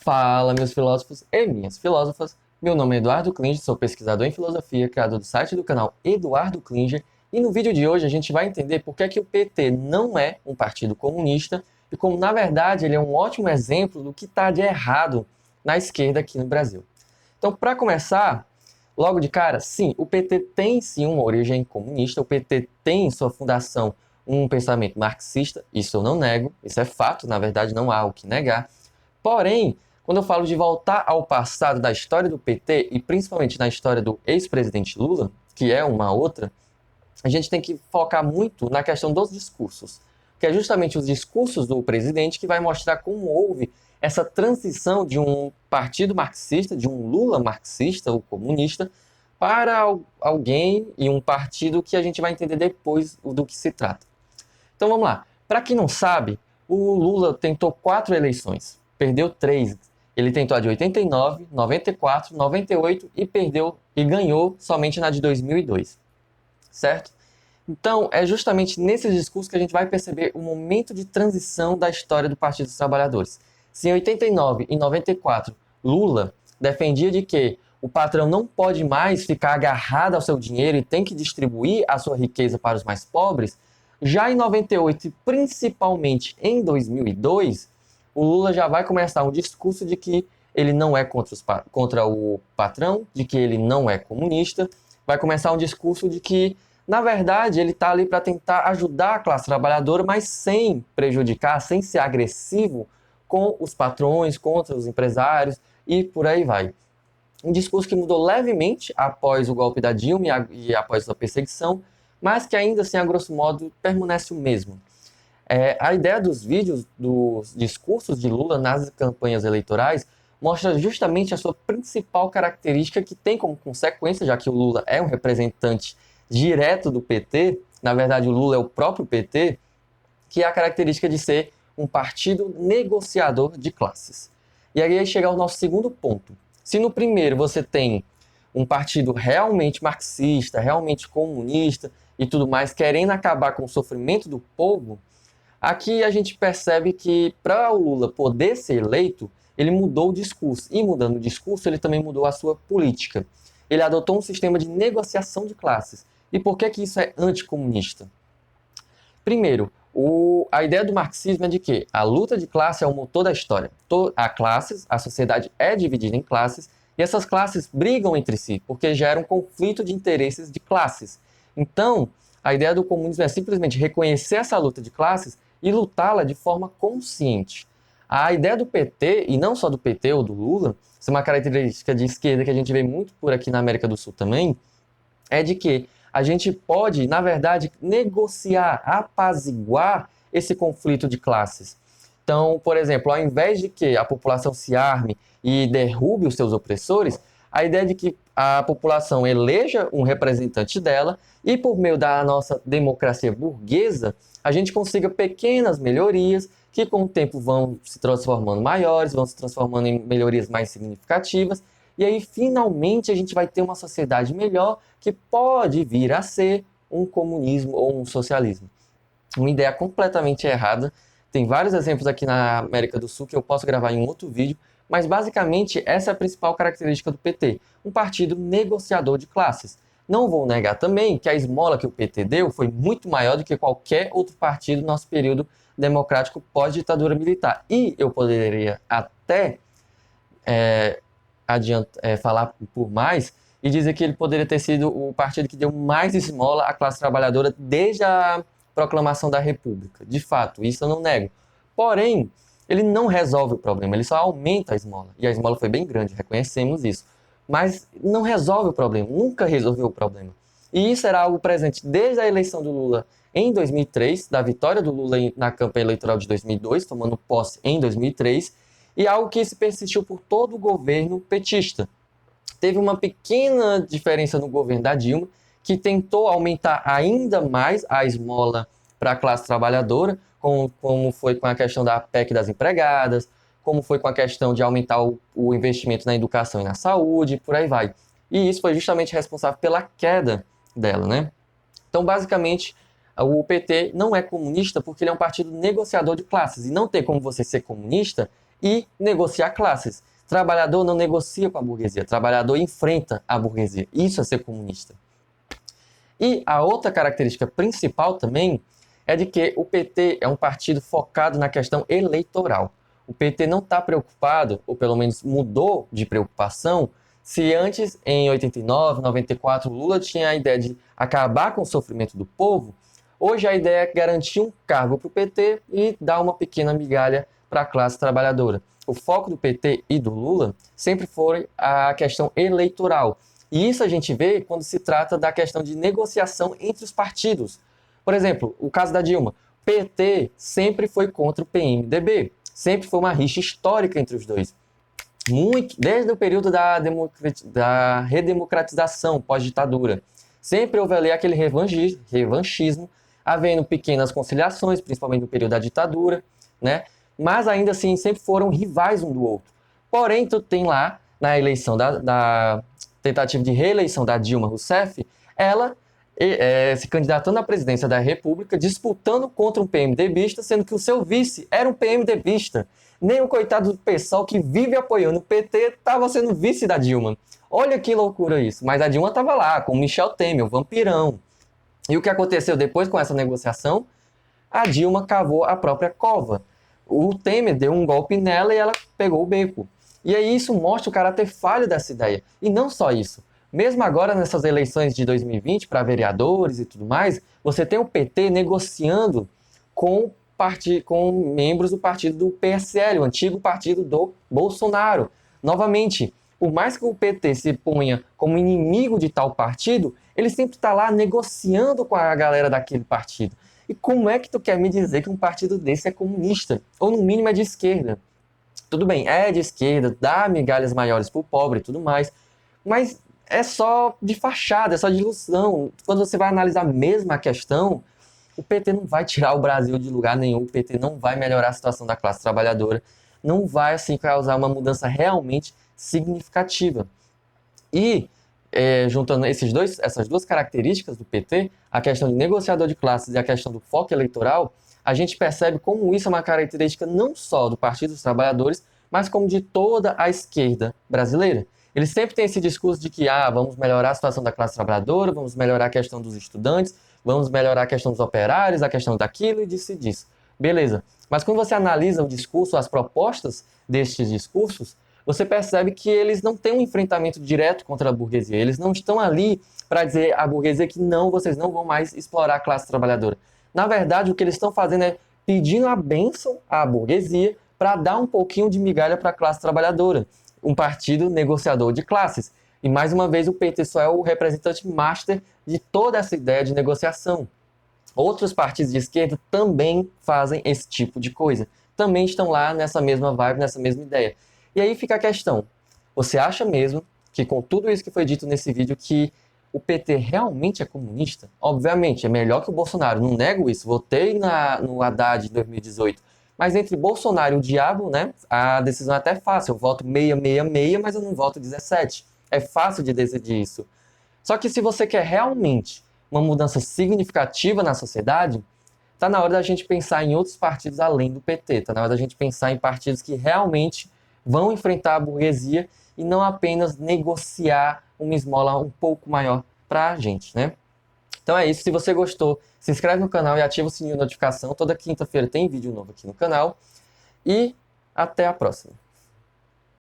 Fala, meus filósofos e minhas filósofas. Meu nome é Eduardo Klinger, sou pesquisador em filosofia, criador do site do canal Eduardo Klinger. E no vídeo de hoje a gente vai entender por que o PT não é um partido comunista e como, na verdade, ele é um ótimo exemplo do que está de errado na esquerda aqui no Brasil. Então, para começar, logo de cara, sim, o PT tem sim uma origem comunista, o PT tem em sua fundação um pensamento marxista, isso eu não nego, isso é fato, na verdade não há o que negar. Porém, quando eu falo de voltar ao passado da história do PT e principalmente na história do ex-presidente Lula, que é uma outra, a gente tem que focar muito na questão dos discursos, que é justamente os discursos do presidente que vai mostrar como houve essa transição de um partido marxista, de um Lula marxista ou comunista, para alguém e um partido que a gente vai entender depois do que se trata. Então vamos lá. Para quem não sabe, o Lula tentou 4 eleições, perdeu 3. Ele tentou a de 89, 94, 98 e perdeu e ganhou somente na de 2002, certo? Então, é justamente nesses discursos que a gente vai perceber o momento de transição da história do Partido dos Trabalhadores. Se em 89 e 94 Lula defendia de que o patrão não pode mais ficar agarrado ao seu dinheiro e tem que distribuir a sua riqueza para os mais pobres, já em 98 e principalmente em 2002, o Lula já vai começar um discurso de que ele não é contra o patrão, de que ele não é comunista, vai começar um discurso de que, na verdade, ele está ali para tentar ajudar a classe trabalhadora, mas sem prejudicar, sem ser agressivo com os patrões, contra os empresários e por aí vai. Um discurso que mudou levemente após o golpe da Dilma e após a perseguição, mas que ainda assim, a grosso modo, permanece o mesmo. A ideia dos vídeos, dos discursos de Lula nas campanhas eleitorais, mostra justamente a sua principal característica que tem como consequência, já que o Lula é um representante direto do PT, na verdade o Lula é o próprio PT, que é a característica de ser um partido negociador de classes. E aí chega ao nosso segundo ponto. Se no primeiro você tem um partido realmente marxista, realmente comunista e tudo mais, querendo acabar com o sofrimento do povo, aqui a gente percebe que para o Lula poder ser eleito, ele mudou o discurso. E mudando o discurso, ele também mudou a sua política. Ele adotou um sistema de negociação de classes. E por que isso é anticomunista? Primeiro, a ideia do marxismo é de que a luta de classe é o motor da história. A sociedade é dividida em classes, e essas classes brigam entre si, porque gera um conflito de interesses de classes. Então, a ideia do comunismo é simplesmente reconhecer essa luta de classes e lutá-la de forma consciente. A ideia do PT, e não só do PT ou do Lula, isso é uma característica de esquerda que a gente vê muito por aqui na América do Sul também, é de que a gente pode, na verdade, negociar, apaziguar esse conflito de classes. Então, por exemplo, ao invés de que a população se arme e derrube os seus opressores, a ideia de que a população eleja um representante dela e, por meio da nossa democracia burguesa, a gente consiga pequenas melhorias que, com o tempo, vão se transformando maiores, vão se transformando em melhorias mais significativas. E aí, finalmente, a gente vai ter uma sociedade melhor que pode vir a ser um comunismo ou um socialismo. Uma ideia completamente errada. Tem vários exemplos aqui na América do Sul que eu posso gravar em um outro vídeo, mas basicamente essa é a principal característica do PT, um partido negociador de classes. Não vou negar também que a esmola que o PT deu foi muito maior do que qualquer outro partido no nosso período democrático pós-ditadura militar. E eu poderia até falar por mais e dizer que ele poderia ter sido o partido que deu mais esmola à classe trabalhadora desde a proclamação da República. De fato, isso eu não nego. Porém, ele não resolve o problema, ele só aumenta a esmola. E a esmola foi bem grande, reconhecemos isso. Mas não resolve o problema, nunca resolveu o problema. E isso era algo presente desde a eleição do Lula em 2003, da vitória do Lula na campanha eleitoral de 2002, tomando posse em 2003, e algo que se persistiu por todo o governo petista. Teve uma pequena diferença no governo da Dilma, que tentou aumentar ainda mais a esmola para a classe trabalhadora, como foi com a questão da PEC das empregadas, como foi com a questão de aumentar o investimento na educação e na saúde, por aí vai. E isso foi justamente responsável pela queda dela, né? Então, basicamente, o PT não é comunista porque ele é um partido negociador de classes. E não tem como você ser comunista e negociar classes. Trabalhador não negocia com a burguesia, trabalhador enfrenta a burguesia. Isso é ser comunista. E a outra característica principal também é de que o PT é um partido focado na questão eleitoral. O PT não está preocupado, ou pelo menos mudou de preocupação, se antes, em 89, 94, Lula tinha a ideia de acabar com o sofrimento do povo, hoje a ideia é garantir um cargo para o PT e dar uma pequena migalha para a classe trabalhadora. O foco do PT e do Lula sempre foi a questão eleitoral. E isso a gente vê quando se trata da questão de negociação entre os partidos. Por exemplo, o caso da Dilma. O PT sempre foi contra o PMDB. Sempre foi uma rixa histórica entre os dois. Desde o período da redemocratização pós-ditadura. Sempre houve ali aquele revanchismo, havendo pequenas conciliações, principalmente no período da ditadura, né? Mas ainda assim sempre foram rivais um do outro. Porém, tu tem lá, na eleição da tentativa de reeleição da Dilma Rousseff, ela se candidatando à presidência da República, disputando contra um PMDBista, sendo que o seu vice era um PMDBista. Nem o coitado do PSOL, que vive apoiando o PT, estava sendo vice da Dilma. Olha que loucura isso. Mas a Dilma estava lá, com o Michel Temer, o vampirão. E o que aconteceu depois com essa negociação? A Dilma cavou a própria cova. O Temer deu um golpe nela e ela pegou o beco. E aí isso mostra o caráter falho dessa ideia. E não só isso. Mesmo agora nessas eleições de 2020 para vereadores e tudo mais, você tem o PT negociando com membros do partido do PSL, o antigo partido do Bolsonaro. Novamente, por mais que o PT se ponha como inimigo de tal partido, ele sempre está lá negociando com a galera daquele partido. E como é que tu quer me dizer que um partido desse é comunista? Ou no mínimo é de esquerda? Tudo bem, é de esquerda, dá migalhas maiores para o pobre e tudo mais, mas é só de fachada, é só de ilusão. Quando você vai analisar mesmo a questão, o PT não vai tirar o Brasil de lugar nenhum, o PT não vai melhorar a situação da classe trabalhadora, não vai assim causar uma mudança realmente significativa. E juntando essas duas características do PT, a questão de negociador de classes e a questão do foco eleitoral, a gente percebe como isso é uma característica não só do Partido dos Trabalhadores, mas como de toda a esquerda brasileira. Eles sempre têm esse discurso de que vamos melhorar a situação da classe trabalhadora, vamos melhorar a questão dos estudantes, vamos melhorar a questão dos operários, a questão daquilo e disso. Beleza. Mas quando você analisa o discurso, as propostas destes discursos, você percebe que eles não têm um enfrentamento direto contra a burguesia. Eles não estão ali para dizer à burguesia que não, vocês não vão mais explorar a classe trabalhadora. Na verdade, o que eles estão fazendo é pedindo a bênção à burguesia para dar um pouquinho de migalha para a classe trabalhadora. Um partido negociador de classes. E mais uma vez o PT só é o representante master de toda essa ideia de negociação. Outros partidos de esquerda também fazem esse tipo de coisa. Também estão lá nessa mesma vibe, nessa mesma ideia. E aí fica a questão. Você acha mesmo que com tudo isso que foi dito nesse vídeo que o PT realmente é comunista? Obviamente, é melhor que o Bolsonaro. Não nego isso. Votei no Haddad de 2018. Mas entre Bolsonaro e o diabo, né, a decisão é até fácil. Eu voto 666, mas eu não voto 17. É fácil de decidir isso. Só que se você quer realmente uma mudança significativa na sociedade, está na hora da gente pensar em outros partidos além do PT. Está na hora da gente pensar em partidos que realmente vão enfrentar a burguesia e não apenas negociar uma esmola um pouco maior para a gente, né? Então é isso. Se você gostou, se inscreve no canal e ativa o sininho de notificação. Toda quinta-feira tem vídeo novo aqui no canal. E até a próxima.